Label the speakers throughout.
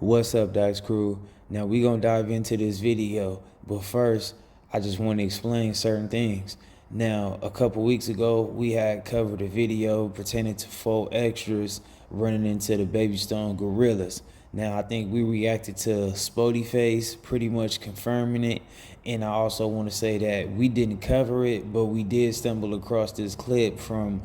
Speaker 1: What's up, Dice Crew? Now we gonna dive into this video, but first, I just want to explain certain things. Now, a couple weeks ago, we had covered a video pertaining to 4 extras running into the Baby Stone Gorillas. Now, I think we reacted to SPOETY face, pretty much confirming it, and I also want to say that we didn't cover it, but we did stumble across this clip from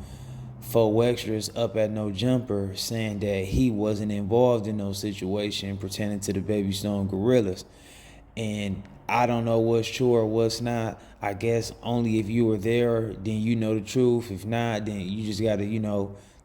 Speaker 1: 4 extras up at No Jumper saying that he wasn't involved in no situation pertaining to the Baby Stone Gorillas. And I don't know what's true or what's not. I guess only if you were there, then you know the truth. If not, then you just gotta,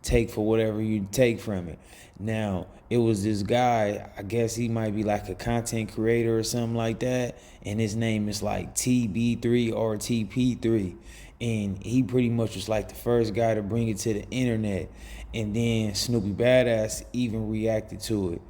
Speaker 1: take for whatever you take from it. Now, it was this guy, I guess he might be like a content creator or something like that, and his name is like TB3 or TP3. And he pretty much was like the first guy to bring it to the internet. And then Snoopy Badass even reacted to it.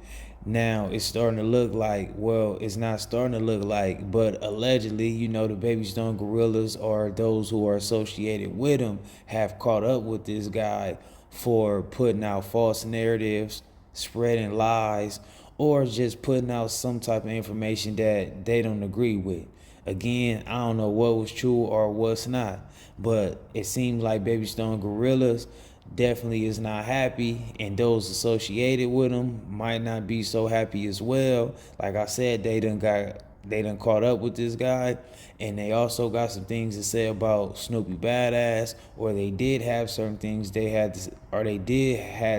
Speaker 1: Now it's starting to look like, well, it's not starting to look like, but allegedly, the Baby Stone Gorillas or those who are associated with him have caught up with this guy for putting out false narratives, spreading lies, or just putting out some type of information that they don't agree with. Again, I don't know what was true or what's not, but it seems like Baby Stone Gorillas definitely is not happy, and those associated with them might not be so happy as well. Like I said, they done caught up with this guy, and they also got some things to say about Snoopy Badass, or they did have certain things had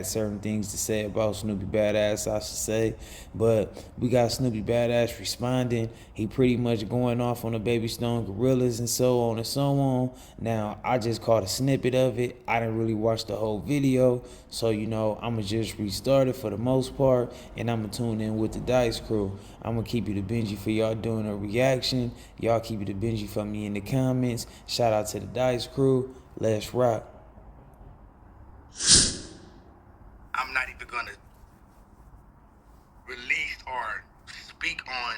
Speaker 1: certain things to say about Snoopy Badass, I should say. But we got Snoopy Badass responding. He pretty much going off on the Baby Stone Gorillas and so on and so on. Now, I just caught a snippet of it. I didn't really watch the whole video, so I'ma just restart it for the most part, and I'ma tune in with the Dice Crew. I'ma keep it a Benji for y'all doing a reaction. Y'all keep it a Benji for me in the comments. Shout out to the Dice Crew. Let's rock.
Speaker 2: I'm not even gonna release or speak on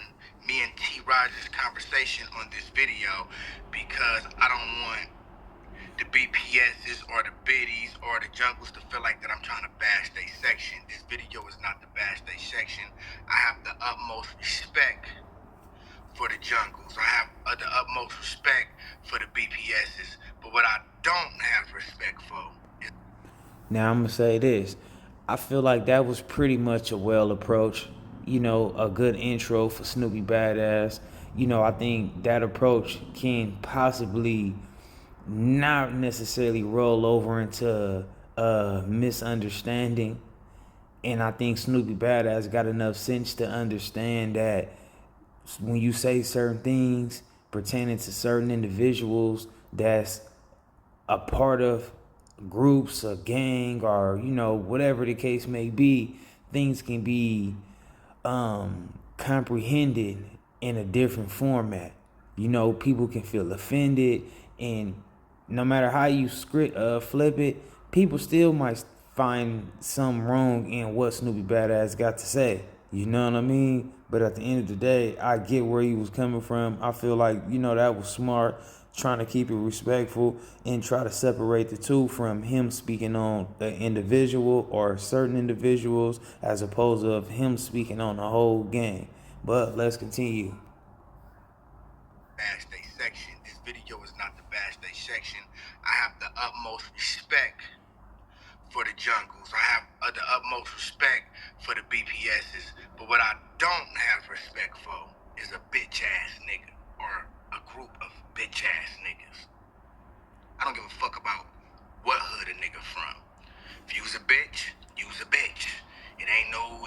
Speaker 2: me and T. Rogers' conversation on this video because I don't want the BPSs or the biddies or the jungles to feel like that I'm trying to bash they section. This video is not to bash they section. I have the utmost respect for the jungles. I have the utmost respect for the BPSs. But what I don't have respect for is...
Speaker 1: Now I'm gonna say this. I feel like that was pretty much a well approach, a good intro for Snoopy Badass. I think that approach can possibly not necessarily roll over into a misunderstanding. And I think Snoopy Badass got enough sense to understand that when you say certain things pertaining to certain individuals that's a part of groups, a gang, or whatever the case may be, things can be comprehended in a different format. People can feel offended, and no matter how you flip it, people still might find something wrong in what Snoopy Badass got to say. You know what I mean? But at the end of the day, I get where he was coming from. I feel like, that was smart, trying to keep it respectful and try to separate the two from him speaking on an individual or certain individuals as opposed to him speaking on the whole gang. But let's continue.
Speaker 2: Bash they section. This video is not the bash they section. I have the utmost respect for the jungles. I have the utmost respect for the BPSs. But what I don't have respect for is a bitch ass nigga or a group of bitch ass niggas. I don't give a fuck about what hood a nigga from. If you's a bitch, you's a bitch. It ain't no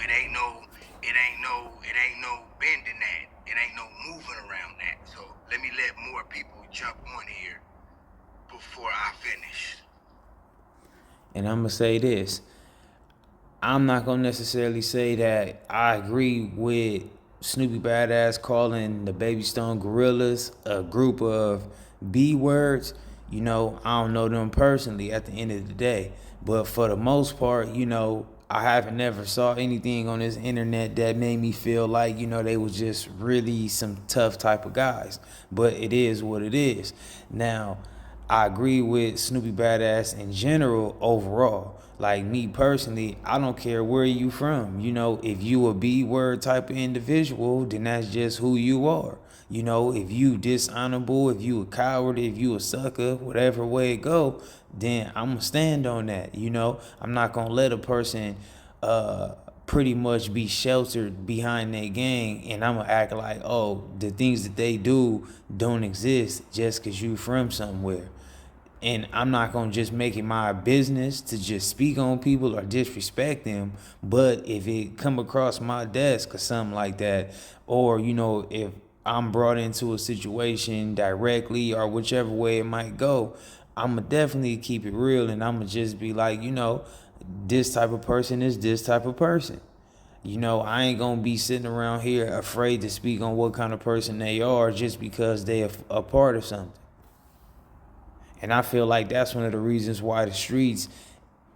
Speaker 2: bending that. It ain't no moving around that. So let me let more people jump on here before I finish.
Speaker 1: And I'm going to say this. I'm not going to necessarily say that I agree with Snoopy Badass calling the Baby Stone Gorillas a group of B words. I don't know them personally at the end of the day. But for the most part, I haven't never saw anything on this internet that made me feel like, they was just really some tough type of guys. But it is what it is. Now, I agree with Snoopy Badass in general overall. Like me personally, I don't care where you from. You know, if you a B word type of individual, then that's just who you are. You know, if you dishonorable, if you a coward, if you a sucker, whatever way it go, then I'm gonna stand on that. You know, I'm not gonna let a person pretty much be sheltered behind their gang, and I'm gonna act like, oh, the things that they do don't exist just because you from somewhere. And I'm not gonna just make it my business to just speak on people or disrespect them. But if it come across my desk or something like that, or you know, if I'm brought into a situation directly or whichever way it might go, I'ma definitely keep it real, and I'ma just be like, you know, this type of person is this type of person. You know, I ain't gonna be sitting around here afraid to speak on what kind of person they are just because they are a part of something. And I feel like that's one of the reasons why the streets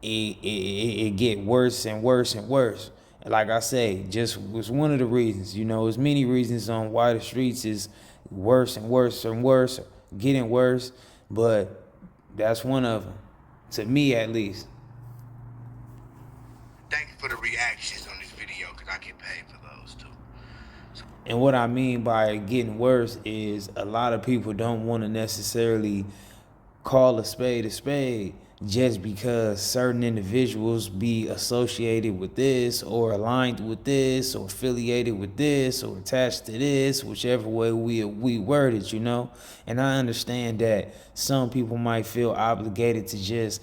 Speaker 1: it get worse and worse and worse. And like I say, just was one of the reasons. You know, there's many reasons on why the streets is worse and worse and worse, getting worse. But that's one of them, to me at least.
Speaker 2: Thanks for the reactions on this video, because I get paid for those too.
Speaker 1: And what I mean by getting worse is a lot of people don't want to necessarily call a spade just because certain individuals be associated with this or aligned with this or affiliated with this or attached to this, whichever way we word it, you know. And I understand that some people might feel obligated to just,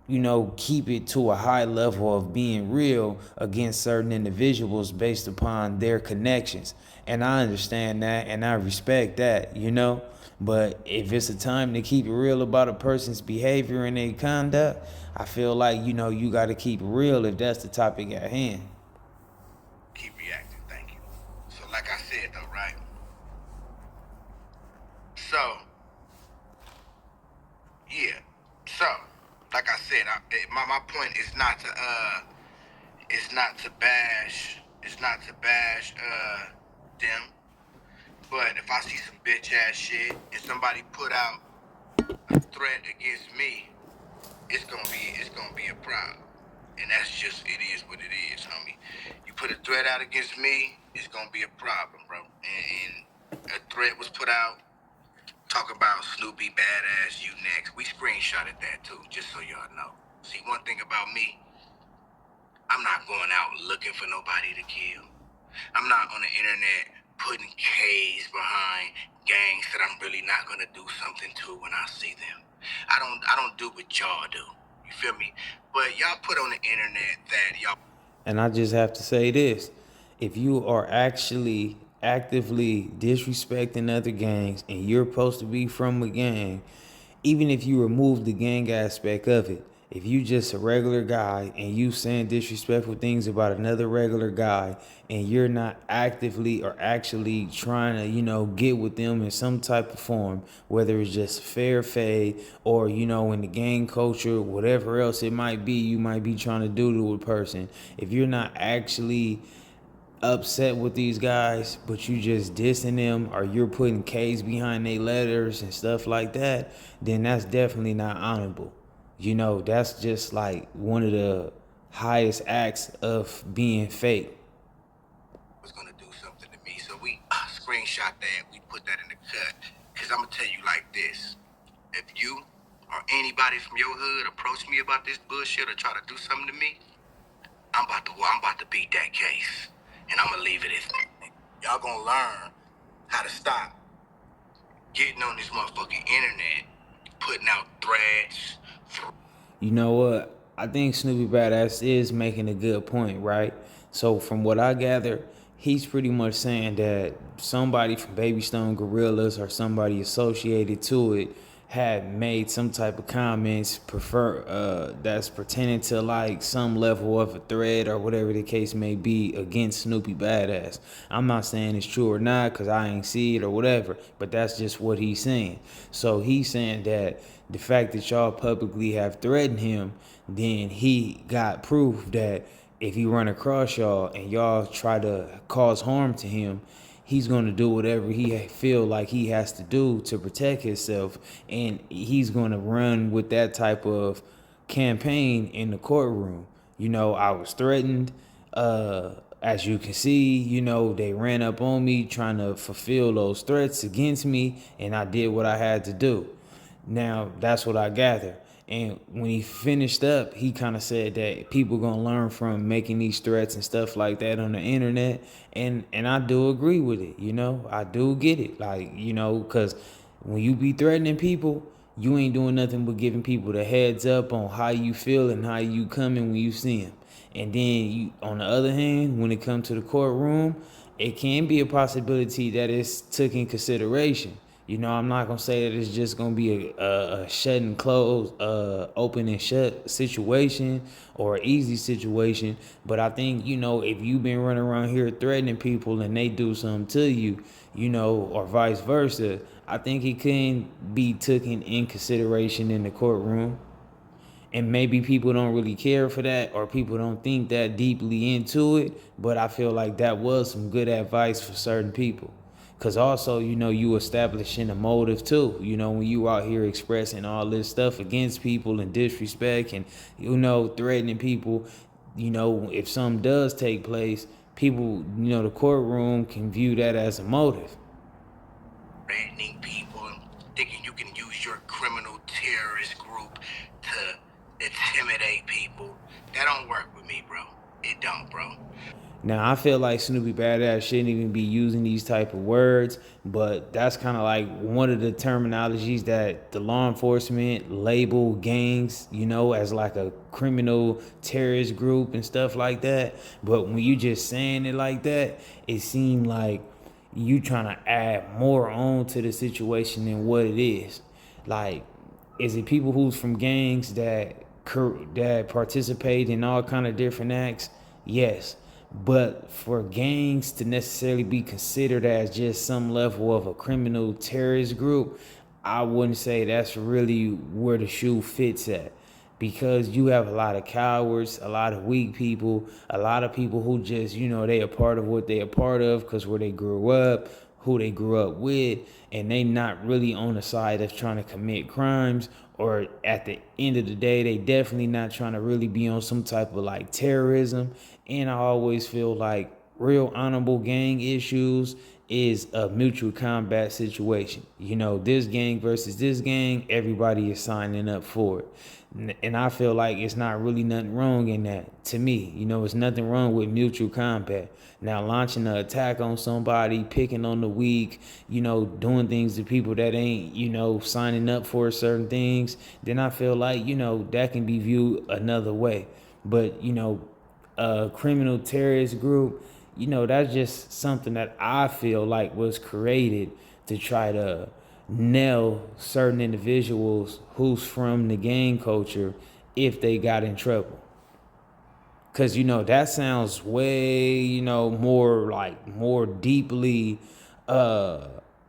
Speaker 1: you know, keep it to a high level of being real against certain individuals based upon their connections. And I understand that and I respect that, you know. But if it's a time to keep it real about a person's behavior and their conduct, I feel like, you know, you got to keep it real if that's the topic at hand.
Speaker 2: Keep reacting, thank you. So like I said though, right? So, yeah. So, like I said, my point is not to them. But if I see some bitch ass shit and somebody put out a threat against me, it's gonna be a problem. And that's just, it is what it is, homie. You put a threat out against me, it's gonna be a problem, bro. And a threat was put out. Talk about Snoopy badass, you next. We screenshotted that too, just so y'all know. See, one thing about me, I'm not going out looking for nobody to kill. I'm not on the internet putting K's behind gangs that I'm really not gonna do something to when I see them. I don't do what y'all do. You feel me? But y'all put on the internet that y'all.
Speaker 1: And I just have to say this. If you are actually actively disrespecting other gangs and you're supposed to be from a gang, even if you remove the gang aspect of it, if you just a regular guy and you saying disrespectful things about another regular guy and you're not actively or actually trying to, you know, get with them in some type of form, whether it's just fair fade or, you know, in the gang culture, whatever else it might be, you might be trying to do to a person. If you're not actually upset with these guys, but you just dissing them or you're putting K's behind their letters and stuff like that, then that's definitely not honorable. You know, that's just like one of the highest acts of being fake.
Speaker 2: Was gonna do something to me, so we screenshot that. We put that in the cut. Cause I'm gonna tell you like this: if you or anybody from your hood approach me about this bullshit or try to do something to me, I'm about to beat that case, and I'm gonna leave it as that. Y'all gonna learn how to stop getting on this motherfucking internet, putting out threads.
Speaker 1: You know what? I think Snoopy Badass is making a good point, right? So from what I gather, he's pretty much saying that somebody from Baby Stone Gorillas or somebody associated to it had made some type of comments that's pertaining to like some level of a threat or whatever the case may be against Snoopy Badass. I'm not saying it's true or not because I ain't see it or whatever, but that's just what he's saying. So he's saying that the fact that y'all publicly have threatened him, then he got proof that if he run across y'all and y'all try to cause harm to him, he's going to do whatever he feel like he has to do to protect himself, and he's going to run with that type of campaign in the courtroom. I was threatened. As you can see, they ran up on me trying to fulfill those threats against me, and I did what I had to do. Now, that's what I gather. And when he finished up, he kind of said that people gonna learn from making these threats and stuff like that on the internet, and I do agree with it. I do get it, like because when you be threatening people, you ain't doing nothing but giving people the heads up on how you feel and how you coming when you see them. And then on the other hand, when it comes to the courtroom, it can be a possibility that it's took in consideration. I'm not gonna say that it's just gonna be a shut and close, open and shut situation or an easy situation. But I think if you've been running around here threatening people and they do something to you, or vice versa, I think it can be taken in consideration in the courtroom. And maybe people don't really care for that, or people don't think that deeply into it, but I feel like that was some good advice for certain people. Because also, you establishing a motive too. When you out here expressing all this stuff against people and disrespect and threatening people, if something does take place, people, the courtroom can view that as a motive.
Speaker 2: Threatening people and thinking you can use your criminal terrorist group to intimidate people. That don't work with me, bro. It don't, bro.
Speaker 1: Now, I feel like Snoopy Badass shouldn't even be using these type of words, but that's kind of like one of the terminologies that the law enforcement label gangs, as like a criminal terrorist group and stuff like that. But when you just saying it like that, it seemed like you trying to add more on to the situation than what it is. Like, is it people who's from gangs that participate in all kind of different acts? Yes. But for gangs to necessarily be considered as just some level of a criminal terrorist group, I wouldn't say that's really where the shoe fits at. Because you have a lot of cowards, a lot of weak people, a lot of people who just, they a part of what they a part of because where they grew up, who they grew up with, and they not really on the side of trying to commit crimes, or at the end of the day, they definitely not trying to really be on some type of like terrorism. And I always feel like real honorable gang issues is a mutual combat situation. This gang versus this gang, everybody is signing up for it. And I feel like it's not really nothing wrong in that. To me, it's nothing wrong with mutual combat. Now, launching an attack on somebody, picking on the weak, doing things to people that ain't, signing up for certain things, then I feel like, that can be viewed another way. But, a criminal terrorist group, that's just something that I feel like was created to try to nail certain individuals who's from the gang culture if they got in trouble. Cause that sounds way, more deeply uh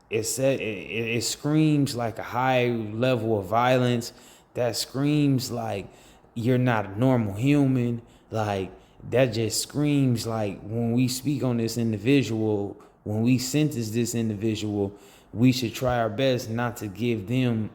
Speaker 1: it screams like a high level of violence, that screams like you're not a normal human. Like that just screams like when we speak on this individual, when we sentence this individual, we should try our best not to give them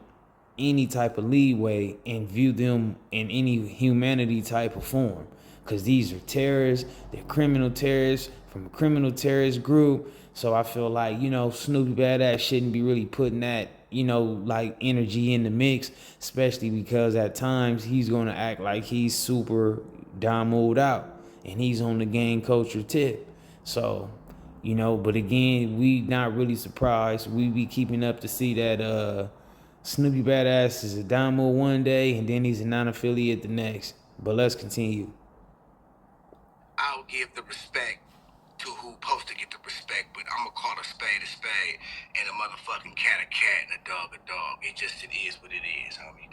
Speaker 1: any type of leeway and view them in any humanity type of form. Because these are terrorists, they're criminal terrorists from a criminal terrorist group. So I feel like, Snoopy Badass shouldn't be really putting that, like energy in the mix, especially because at times he's going to act like he's super domoed out and he's on the gang culture tip. So, but again, we not really surprised. We be keeping up to see that Snoopy Badass is a Damo one day and then he's a non-affiliate the next. But let's continue.
Speaker 2: I'll give the respect to who's supposed to get the respect, but I'm gonna call a spade and a motherfucking cat and a dog a dog. It is what it is, homie.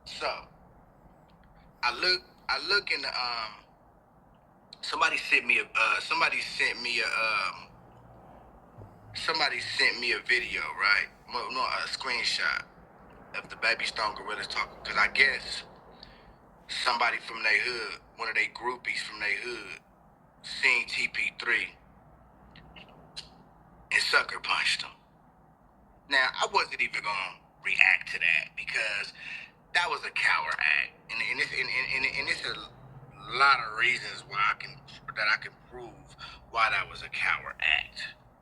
Speaker 2: So I look in the somebody sent me a video, right? Well, no, a screenshot of the Baby Stone Gorillas talking, because I guess somebody from their hood, one of their groupies from their hood, seen TP3 and sucker punched him. Now, I wasn't even gonna react to that because that was a coward act, and it's a lot of reasons why I can prove why that was a coward act.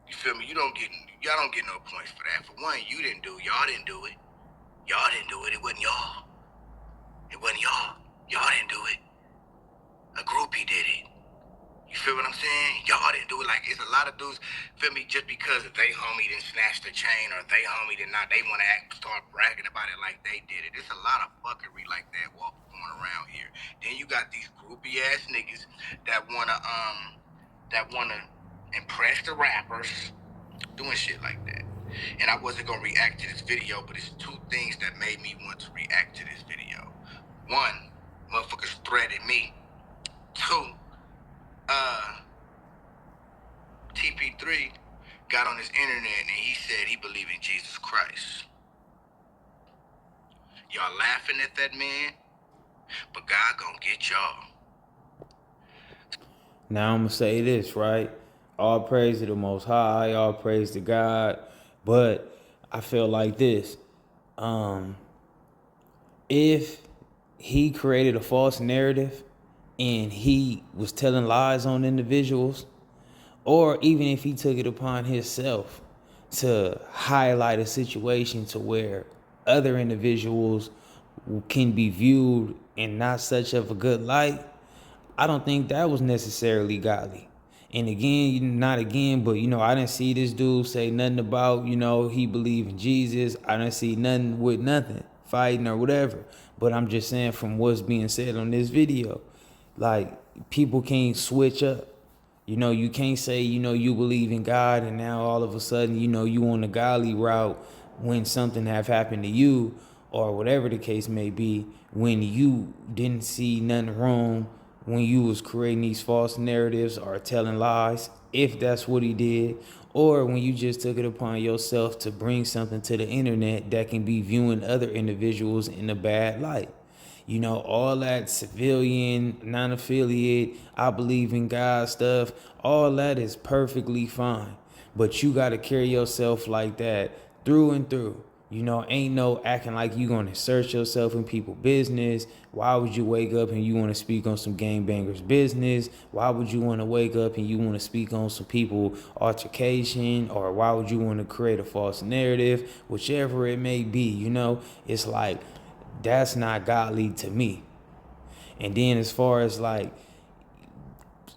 Speaker 2: You feel me? Y'all don't get no points for that. For one, y'all didn't do it. Y'all didn't do it. It wasn't y'all. Y'all didn't do it. A groupie did it. You feel what I'm saying? Y'all didn't do it. Like, it's a lot of dudes, feel me, just because they homie didn't snatch the chain or they homie did not, they want to start bragging about it like they did it. It's a lot of fuckery like that going around here. Then you got these groupie ass niggas that wanna impress the rappers, doing shit like that. And I wasn't gonna react to this video, but it's two things that made me want to react to this video. One, motherfuckers threatened me. Two, TP3 got on his internet and he said he believed in Jesus Christ. Y'all laughing at that man, but God gonna get y'all.
Speaker 1: Now I'm gonna say this, right? All praise to the Most High, all praise to God. But I feel like this. If he created a false narrative and he was telling lies on individuals, or even if he took it upon himself to highlight a situation to where other individuals can be viewed in not such of a good light, I don't think that was necessarily godly. And again, not again, but I didn't see this dude say nothing about, he believed in Jesus. I didn't see nothing with nothing, fighting or whatever. But I'm just saying from what's being said on this video, like, people can't switch up. You can't say, you believe in God and now all of a sudden, you on the godly route when something have happened to you or whatever the case may be, when you didn't see nothing wrong, when you was creating these false narratives or telling lies, if that's what he did, or when you just took it upon yourself to bring something to the internet that can be viewing other individuals in a bad light. All that civilian, non-affiliate, I believe in God stuff, all that is perfectly fine. But you got to carry yourself like that through and through. Ain't no acting like you going to insert yourself in people's business. Why would you wake up and you want to speak on some gangbangers business? Why would you want to wake up and you want to speak on some people altercation? Or why would you want to create a false narrative? Whichever it may be, it's like, that's not godly to me. And then as far as like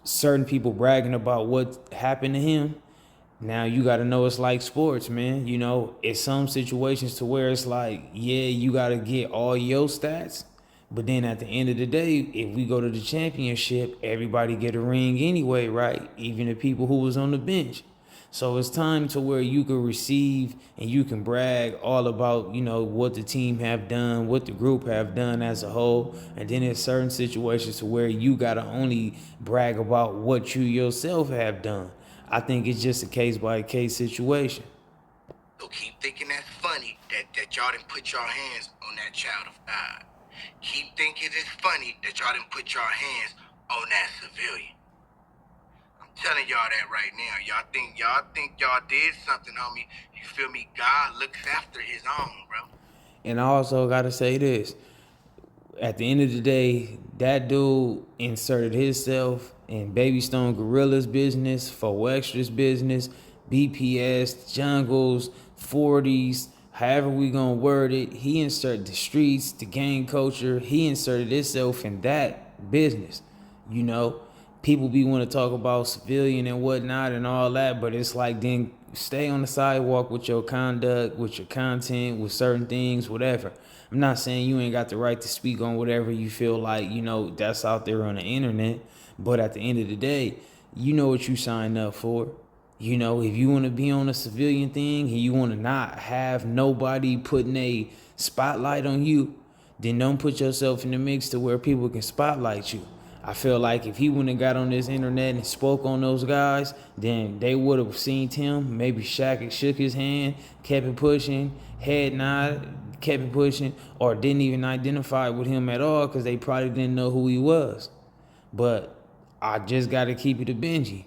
Speaker 1: certain people bragging about what happened to him, now you got to know it's like sports, man. It's some situations to where it's like, yeah, you got to get all your stats. But then at the end of the day, if we go to the championship, everybody get a ring anyway, right? Even the people who was on the bench. So it's time to where you can receive and you can brag all about, what the team have done, what the group have done as a whole. And then there's certain situations to where you got to only brag about what you yourself have done. I think it's just a case by case situation.
Speaker 2: So keep thinking that's funny that y'all didn't put your hands on that child of God. Keep thinking it's funny that y'all didn't put your hands on that civilian. Telling y'all that right now. Y'all think y'all did something, homie. You feel me? God looks after his own, bro.
Speaker 1: And I also gotta say this. At the end of the day, that dude inserted himself in Baby Stone Gorilla's business, Fo Extra's business, BPS, Jungles, 40s, however we gonna word it. He inserted the streets, the gang culture. He inserted himself in that business, People be want to talk about civilian and whatnot and all that, but it's like, then stay on the sidewalk with your conduct, with your content, with certain things, whatever. I'm not saying you ain't got the right to speak on whatever you feel like, that's out there on the internet. But at the end of the day, you know what you signed up for. If you want to be on a civilian thing and you want to not have nobody putting a spotlight on you, then don't put yourself in the mix to where people can spotlight you. I feel like if he wouldn't have got on this internet and spoke on those guys, then they would have seen him. Maybe Shaq shook his hand, kept it pushing, head nod, kept it pushing, or didn't even identify with him at all because they probably didn't know who he was. But I just got to keep it a Benji.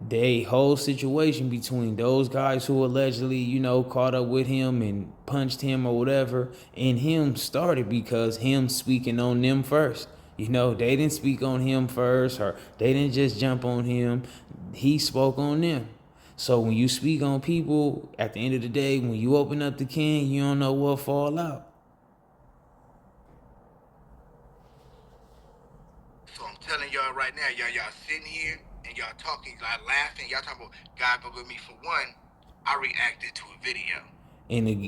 Speaker 1: The whole situation between those guys who allegedly, caught up with him and punched him or whatever, and him started because him speaking on them first. They didn't speak on him first, or they didn't just jump on him. He spoke on them. So when you speak on people, at the end of the day, when you open up the can, you don't know what fall out.
Speaker 2: So I'm telling y'all right now, y'all sitting here and y'all talking, y'all laughing, y'all talking about God go with me. For one, I reacted to a video.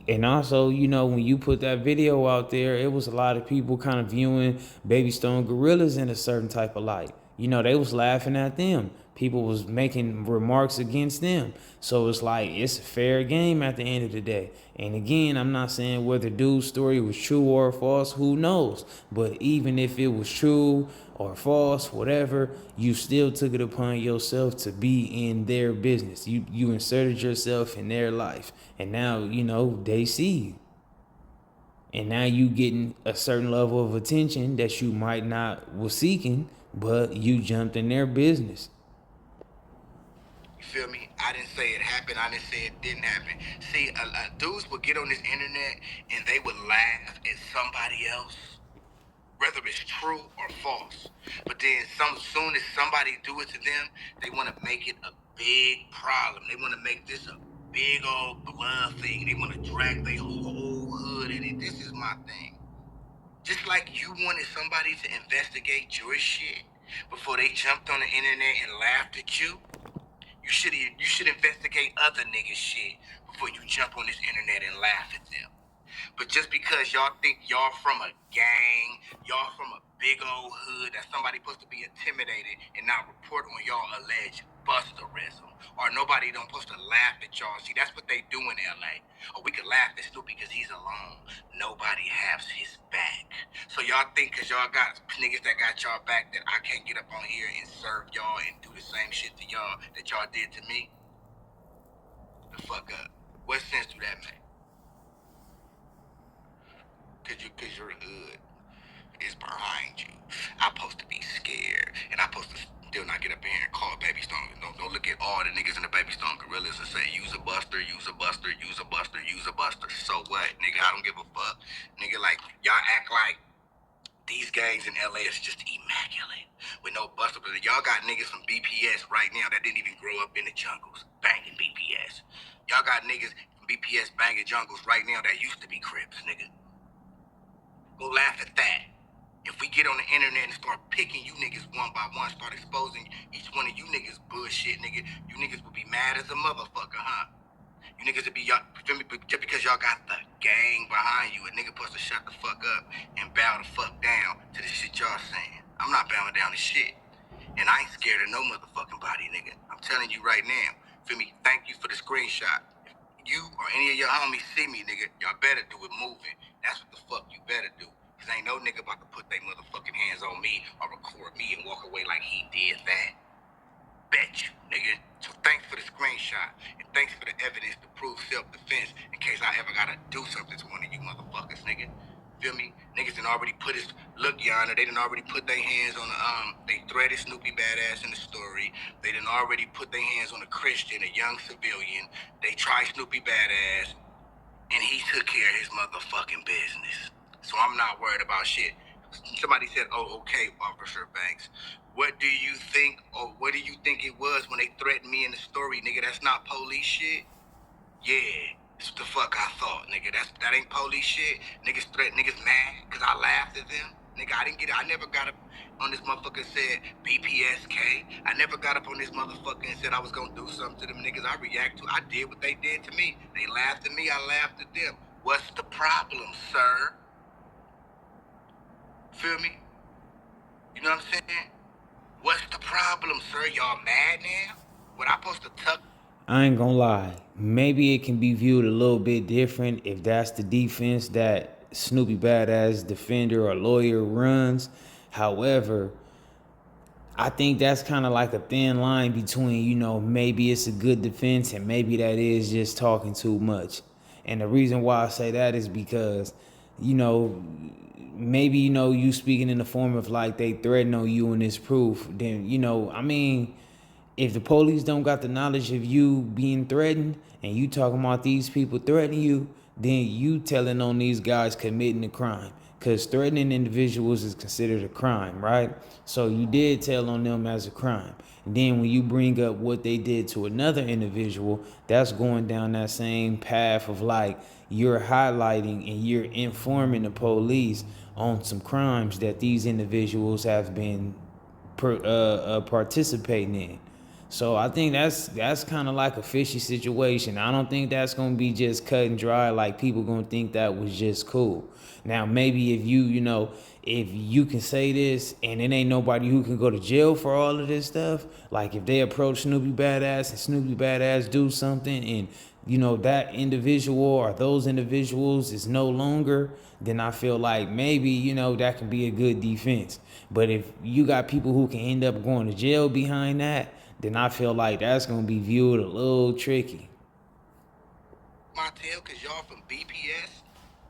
Speaker 1: And also, when you put that video out there, it was a lot of people kind of viewing Baby Stone Gorillas in a certain type of light. They was laughing at them. People was making remarks against them. So it's like it's a fair game at the end of the day. And again, I'm not saying whether dude's story was true or false, who knows. But even if it was true or false, whatever, you still took it upon yourself to be in their business. You inserted yourself in their life. And now, they see you. And now you getting a certain level of attention that you might not was seeking, but you jumped in their business.
Speaker 2: You feel me? I didn't say it happened. I didn't say it didn't happen. See, dudes would get on this internet and they would laugh at somebody else, whether it's true or false. But then soon as somebody do it to them, they want to make it a big problem. They want to make this a big old blood thing. They want to drag their whole hood in it. This is my thing. Just like you wanted somebody to investigate your shit before they jumped on the internet and laughed at you, you should investigate other niggas' shit before you jump on this internet and laugh at them. But just because y'all think y'all from a gang, y'all from a big old hood that somebody supposed to be intimidated and not report on y'all alleged busterism, or nobody don't supposed to laugh at y'all. See, that's what they do in LA. Or we could laugh at Snoopy because he's alone. Nobody has his back. So y'all think because y'all got niggas that got y'all back that I can't get up on here and serve y'all and do the same shit to y'all that y'all did to me? The fuck up. What sense do that make? Cause your hood is behind you. I'm supposed to be scared, and I'm supposed to still not get up in here and call Baby Stone. Don't look at all the niggas in the Baby Stone Gorillas and say, use a buster, use a buster, use a buster, use a buster. So what, nigga? I don't give a fuck. Nigga, like, y'all act like these gangs in LA is just immaculate with no buster. But y'all got niggas from BPS right now that didn't even grow up in the jungles banging BPS. Y'all got niggas from BPS banging jungles right now that used to be Crips, nigga. Go laugh at that. If we get on the internet and start picking you niggas one by one, start exposing each one of you niggas bullshit, nigga, you niggas would be mad as a motherfucker, huh? You niggas would be, y'all, feel me? Just because y'all got the gang behind you, a nigga supposed to shut the fuck up and bow the fuck down to the shit y'all saying. I'm not bowing down to shit. And I ain't scared of no motherfucking body, nigga. I'm telling you right now. Feel me? Thank you for the screenshot. If you or any of your homies see me, nigga, y'all better do it moving. That's what the fuck you better do. Cause ain't no nigga about to put their motherfucking hands on me or record me and walk away like he did that. Bet you, nigga. So thanks for the screenshot. And thanks for the evidence to prove self-defense in case I ever gotta do something to one of you motherfuckers, nigga. Feel me? Niggas done already put his, look, Yana, they done already put their hands on the, they threaded Snoopy Badass in the story. They done already put their hands on a Christian, a young civilian. They tried Snoopy Badass, and he took care of his motherfucking business. So I'm not worried about shit. Somebody said, oh, okay, Officer Banks. What do you think, or what do you think it was when they threatened me in the story, nigga? That's not police shit? Yeah, that's what the fuck I thought, nigga. That ain't police shit. Niggas mad because I laughed at them. Nigga, I never got up on this motherfucker and said BPSK. I never got up on this motherfucker and said I was gonna do something to them niggas. I did what they did to me. They laughed at me, I laughed at them. What's the problem, sir? Feel me? You know what I'm saying? What's the problem, sir? Y'all mad now? What I supposed to tuck?
Speaker 1: I ain't gonna lie. Maybe it can be viewed a little bit different if that's the defense that Snoopy Badass defender or lawyer runs. However, I think that's kind of like a thin line between, maybe it's a good defense and maybe that is just talking too much. And the reason why I say that is because, you know, maybe, you speaking in the form of like they threaten on you and it's proof, then, I mean, if the police don't got the knowledge of you being threatened and you talking about these people threatening you, then you telling on these guys committing a crime. Because threatening individuals is considered a crime, right? So you did tell on them as a crime. And then when you bring up what they did to another individual, that's going down that same path of like you're highlighting and you're informing the police on some crimes that these individuals have been participating in. So I think that's kind of like a fishy situation. I don't think that's gonna be just cut and dry. Like people gonna think that was just cool. Now maybe if if you can say this and it ain't nobody who can go to jail for all of this stuff. Like if they approach Snoopy Badass and Snoopy Badass do something and that individual or those individuals is no longer, then I feel like maybe that can be a good defense. But if you got people who can end up going to jail behind that, then I feel like that's gonna be viewed a little tricky.
Speaker 2: My tail, cause y'all from BPS,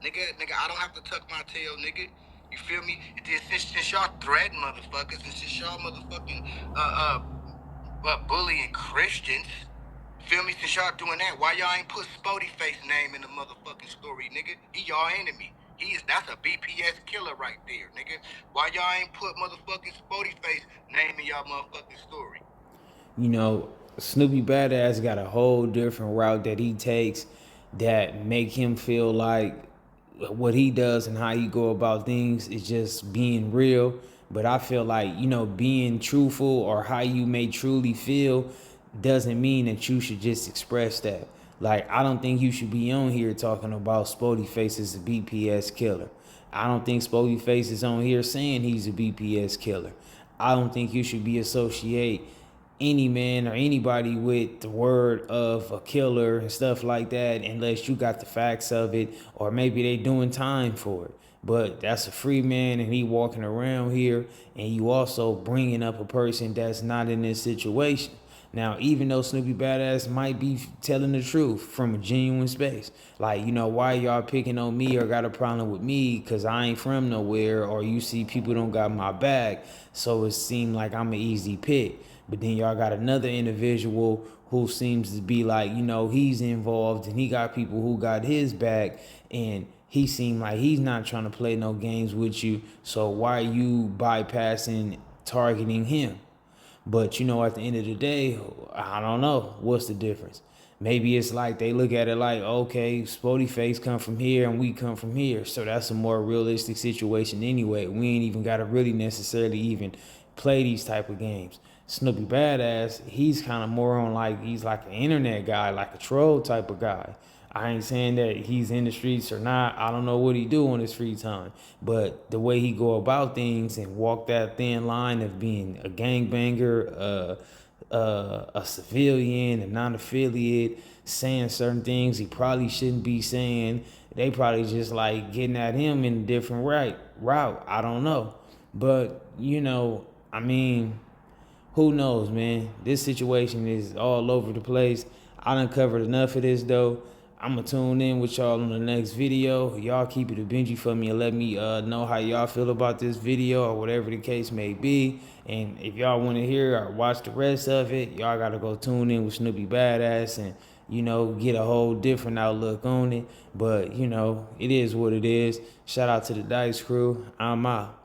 Speaker 2: nigga, I don't have to tuck my tail, nigga. You feel me? And then since y'all threaten motherfuckers, and since y'all motherfucking bullying Christians, feel me? Since y'all doing that, why y'all ain't put SPOETY face name in the motherfucking story, nigga? He y'all enemy. That's a BPS killer right there, nigga. Why y'all ain't put motherfucking SPOETY face name in y'all motherfucking story?
Speaker 1: Snoopy Badass got a whole different route that he takes that make him feel like what he does and how he go about things is just being real. But I feel like, being truthful or how you may truly feel doesn't mean that you should just express that. Like, I don't think you should be on here talking about SPOETY Face is a BPS killer. I don't think SPOETY Face is on here saying he's a BPS killer. I don't think you should be associate any man or anybody with the word of a killer and stuff like that unless you got the facts of it or maybe they doing time for it. But that's a free man and he walking around here and you also bringing up a person that's not in this situation. Now, even though Snoopy Badass might be telling the truth from a genuine space, like, why y'all picking on me or got a problem with me because I ain't from nowhere, or you see people don't got my back, so it seemed like I'm an easy pick. But then y'all got another individual who seems to be like, he's involved and he got people who got his back and he seemed like he's not trying to play no games with you. So why are you bypassing targeting him? But at the end of the day, I don't know what's the difference. Maybe it's like they look at it like, okay, SPOETY Face come from here and we come from here. So that's a more realistic situation anyway. We ain't even got to really necessarily even play these type of games. Snoopy Badass, he's kind of more on like, he's like an internet guy, like a troll type of guy. I ain't saying that he's in the streets or not. I don't know what he do on his free time. But the way he go about things and walk that thin line of being a gangbanger, a civilian, a non-affiliate, saying certain things he probably shouldn't be saying. They probably just like getting at him in a different route. I don't know. But, I mean, who knows, man? This situation is all over the place. I done covered enough of this, though. I'm going to tune in with y'all on the next video. Y'all keep it a Benji for me and let me know how y'all feel about this video or whatever the case may be. And if y'all want to hear or watch the rest of it, y'all got to go tune in with Snoopy Badass and, get a whole different outlook on it. But, it is what it is. Shout out to the Dice Crew. I'm out.